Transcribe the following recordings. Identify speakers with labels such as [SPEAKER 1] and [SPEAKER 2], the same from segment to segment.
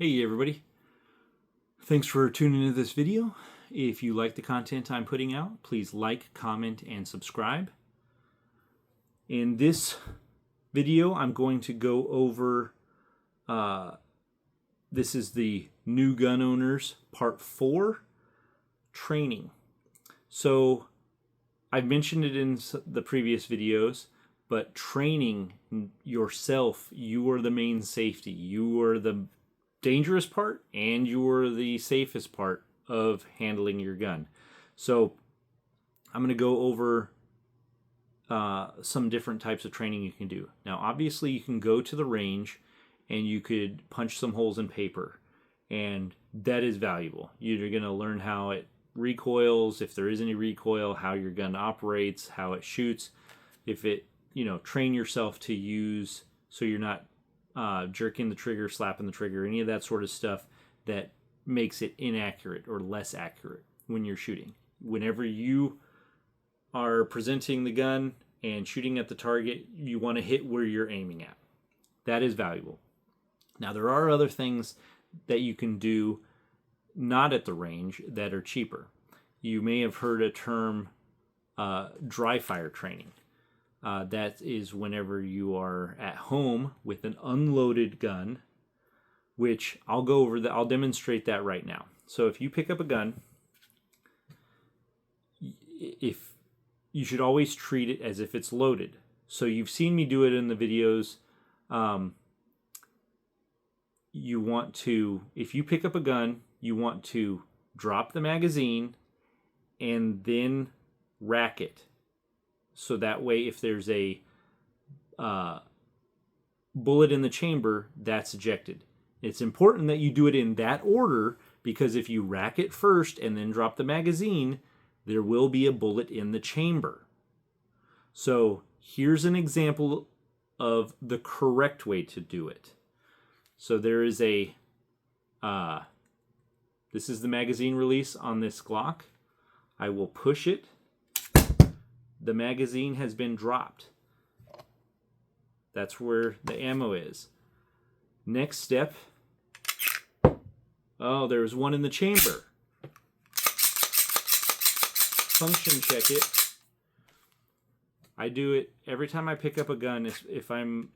[SPEAKER 1] Hey everybody, thanks for tuning into this video. If you like the content I'm putting out, please like, comment, and subscribe. In this video, I'm going to go over, this is the New Gun Owners Part 4, Training. So, I've mentioned it in the previous videos, but training yourself, you are the main safety. You are the dangerous part and you're the safest part of handling your gun. So I'm going to go over some different types of training you can do. Now obviously you can go to the range and you could punch some holes in paper, and that is valuable. You're going to learn how it recoils, if there is any recoil, how your gun operates, how it shoots, if it, train yourself to use so you're not jerking the trigger, slapping the trigger, any of that sort of stuff that makes it inaccurate or less accurate when you're shooting. Whenever you are presenting the gun and shooting at the target, you want to hit where you're aiming at. That is valuable. Now, there are other things that you can do not at the range that are cheaper. You may have heard a term dry fire training. That is whenever you are at home with an unloaded gun, which I'll go over I'll demonstrate that right now. So if you pick up a gun, if you should always treat it as if it's loaded. So you've seen me do it in the videos. You want to, if you pick up a gun, you want to drop the magazine and then rack it. So that way, if there's a bullet in the chamber, that's ejected. It's important that you do it in that order, because if you rack it first and then drop the magazine, there will be a bullet in the chamber. So here's an example of the correct way to do it. So there is a, this is the magazine release on this Glock. I will push it. The magazine has been dropped. That's where the ammo is. Next step. Oh, there's one in the chamber. Function check it. I do it every time I pick up a gun. If I'm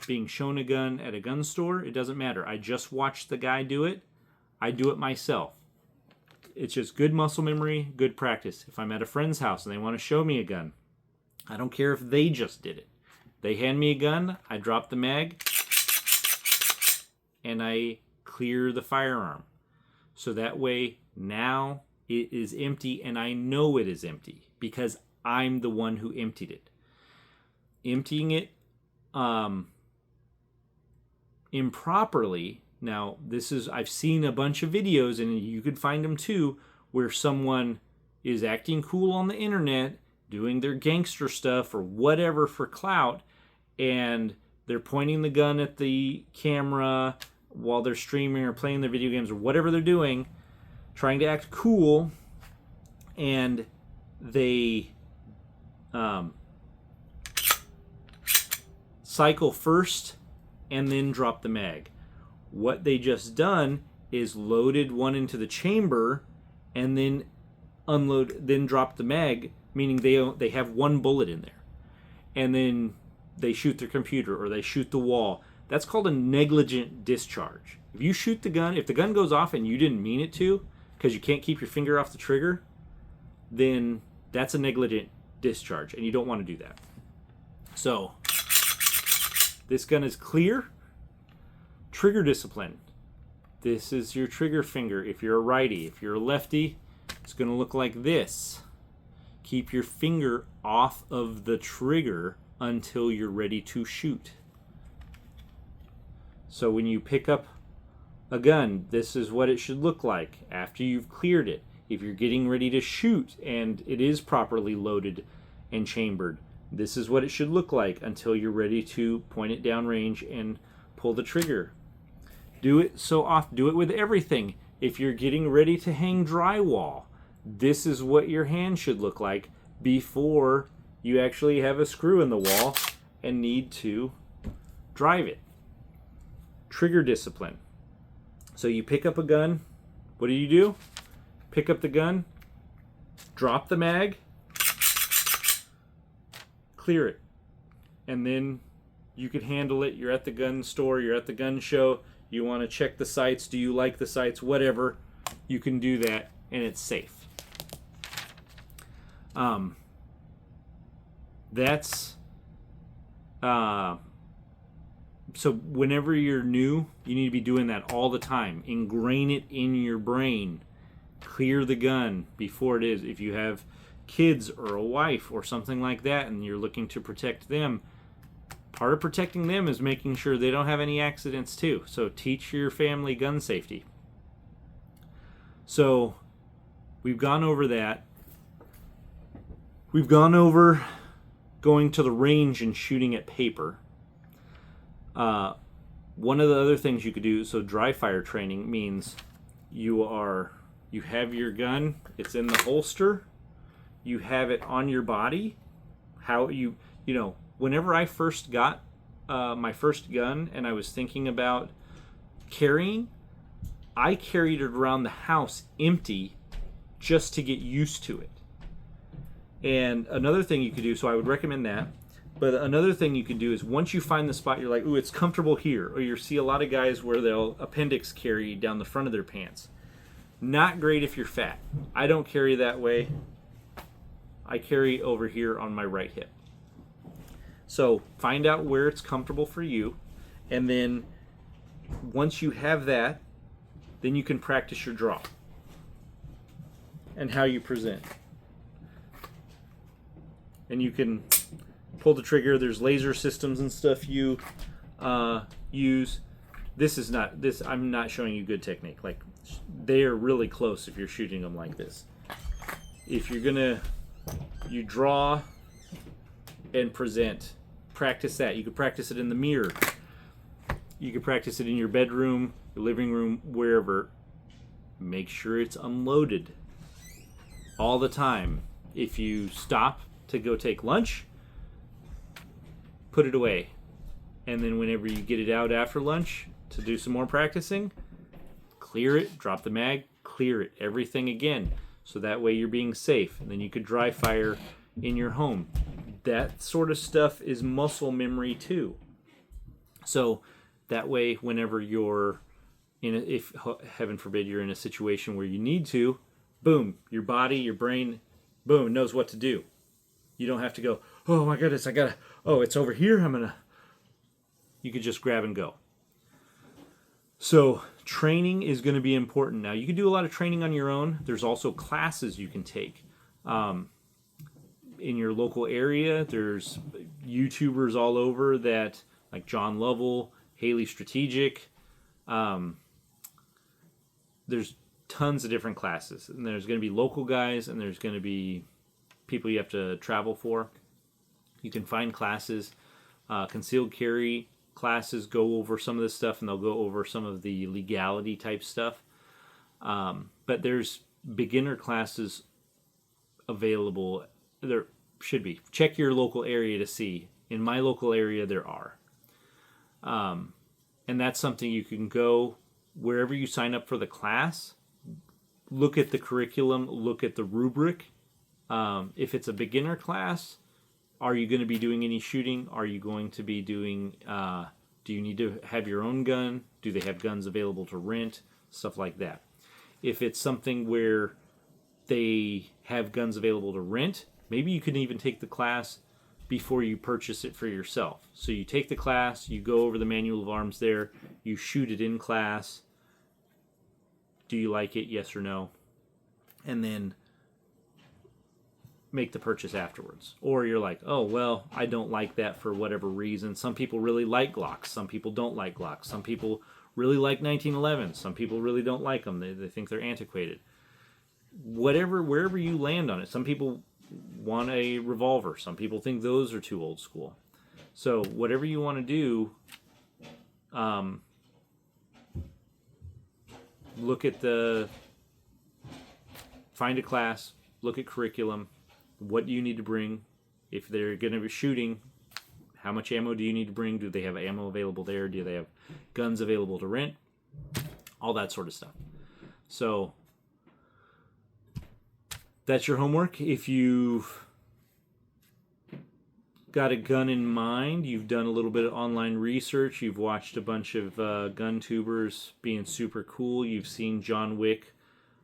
[SPEAKER 1] being shown a gun at a gun store, it doesn't matter. I just watch the guy do it. I do it myself. It's just good muscle memory, good practice. If I'm at a friend's house and they want to show me a gun, I don't care if they just did it. They hand me a gun, I drop the mag, and I clear the firearm. So that way, now it is empty, and I know it is empty because I'm the one who emptied it. Emptying it improperly. Now, I've seen a bunch of videos, and you could find them too, where someone is acting cool on the internet, doing their gangster stuff or whatever for clout, and they're pointing the gun at the camera while they're streaming or playing their video games or whatever they're doing, trying to act cool, and they cycle first and then drop the mag. What they just done is loaded one into the chamber and then then drop the mag, meaning they have one bullet in there. And then they shoot their computer or they shoot the wall. That's called a negligent discharge. If you shoot the gun, if the gun goes off and you didn't mean it to, because you can't keep your finger off the trigger, then that's a negligent discharge, and you don't want to do that. So, this gun is clear. Trigger discipline. This is your trigger finger. If you're a righty, if you're a lefty, it's going to look like this. Keep your finger off of the trigger until you're ready to shoot. So when you pick up a gun, this is what it should look like after you've cleared it. If you're getting ready to shoot and it is properly loaded and chambered, this is what it should look like until you're ready to point it downrange and pull the trigger. Do it do it with everything. If you're getting ready to hang drywall, this is what your hand should look like before you actually have a screw in the wall and need to drive it. Trigger discipline. So you pick up a gun. What do? Pick up the gun, drop the mag, clear it, and then you can handle it. You're at the gun store, you're at the gun show, you want to check the sights, do you like the sights, whatever, you can do that, and it's safe. That's so whenever you're new, you need to be doing that all the time. Ingrain it in your brain. Clear the gun before it is. If you have kids or a wife or something like that and you're looking to protect them, part of protecting them is making sure they don't have any accidents too. So teach your family gun safety. So we've gone over that. We've gone over going to the range and shooting at paper. One of the other things you could do, so dry fire training means you have your gun, it's in the holster, you have it on your body. Whenever I first got my first gun and I was thinking about carrying, I carried it around the house empty just to get used to it. And another thing you could do, so I would recommend that, but another thing you could do is once you find the spot, you're like, ooh, it's comfortable here. Or you see a lot of guys where they'll appendix carry down the front of their pants. Not great if you're fat. I don't carry that way. I carry over here on my right hip. So find out where it's comfortable for you. And then once you have that, then you can practice your draw and how you present. And you can pull the trigger. There's laser systems and stuff you use. I'm not showing you good technique. Like, they are really close if you're shooting them like this. If you draw and present, practice that. You could practice it in the mirror. You could practice it in your bedroom, your living room, wherever. Make sure it's unloaded all the time. If you stop to go take lunch, put it away. And then whenever you get it out after lunch to do some more practicing, clear it, drop the mag, clear it, everything again. So that way you're being safe. And then you could dry fire in your home. That sort of stuff is muscle memory too. So that way whenever you're if heaven forbid you're in a situation where you need to, boom, your body, your brain, boom, knows what to do. You don't have to go, oh my goodness, it's over here, you could just grab and go. So training is going to be important. Now, you can do a lot of training on your own. There's also classes you can take. In your local area, there's YouTubers all over that, like John Lovell, Haley Strategic. There's tons of different classes. And there's going to be local guys, and there's going to be people you have to travel for. You can find classes. Concealed carry classes go over some of this stuff, and they'll go over some of the legality type stuff. But there's beginner classes available. There should be. Check your local area to see. In my local area, there are. And that's something you can go wherever you sign up for the class. Look at the curriculum. Look at the rubric. If it's a beginner class, are you going to be doing any shooting? Are you going to be doing, do you need to have your own gun? Do they have guns available to rent? Stuff like that. If it's something where they have guns available to rent, maybe you can even take the class before you purchase it for yourself. So you take the class, you go over the manual of arms there, you shoot it in class. Do you like it? Yes or no? And then make the purchase afterwards. Or you're like, oh, well, I don't like that for whatever reason. Some people really like Glocks. Some people don't like Glocks. Some people really like 1911s. Some people really don't like them. They think they're antiquated. Wherever you land on it. Some people want a revolver. Some people think those are too old school. So whatever you want to do, find a class, look at curriculum. What do you need to bring? If they're going to be shooting, how much ammo do you need to bring? Do they have ammo available there? Do they have guns available to rent? all that sort of stuff. So that's your homework. If you've got a gun in mind, you've done a little bit of online research, you've watched a bunch of gun tubers being super cool, you've seen John Wick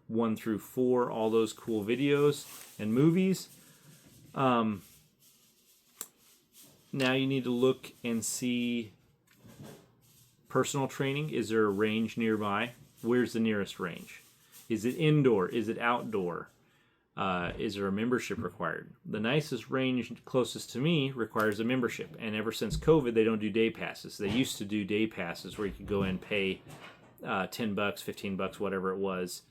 [SPEAKER 1] 1 through 4, all those cool videos and movies. Now you need to look and see personal training. Is there a range nearby? Where's the nearest range? Is it indoor? Is it outdoor? Is there a membership required? The nicest range closest to me requires a membership. And ever since COVID, they don't do day passes. They used to do day passes where you could go in and pay $10, $15, whatever it was,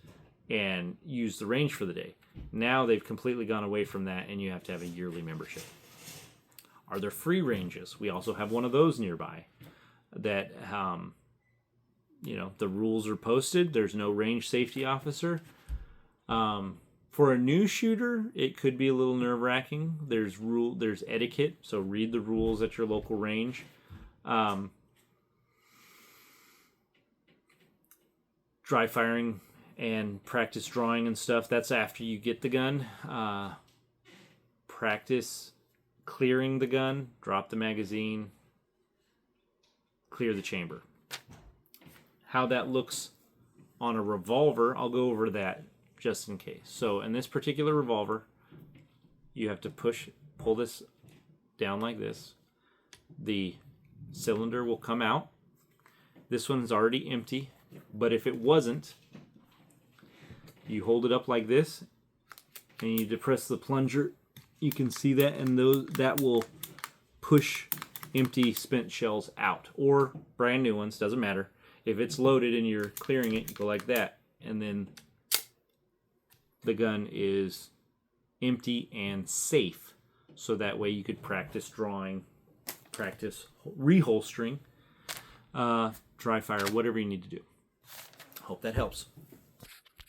[SPEAKER 1] and use the range for the day. Now they've completely gone away from that, and you have to have a yearly membership. Are there free ranges? We also have one of those nearby that, the rules are posted. There's no range safety officer. For a new shooter, it could be a little nerve-wracking. There's etiquette, so read the rules at your local range. Dry firing and practice drawing and stuff, that's after you get the gun. Practice clearing the gun, drop the magazine, clear the chamber. How that looks on a revolver, I'll go over that just in case. So in this particular revolver, you have to pull this down like this. The cylinder will come out. This one's already empty, but if it wasn't, you hold it up like this and you depress the plunger. You can see that, and that will push empty spent shells out, or brand new ones, doesn't matter. If it's loaded and you're clearing it, you go like that, and then the gun is empty and safe. So that way you could practice drawing, practice reholstering, dry fire, whatever you need to do. Hope that helps.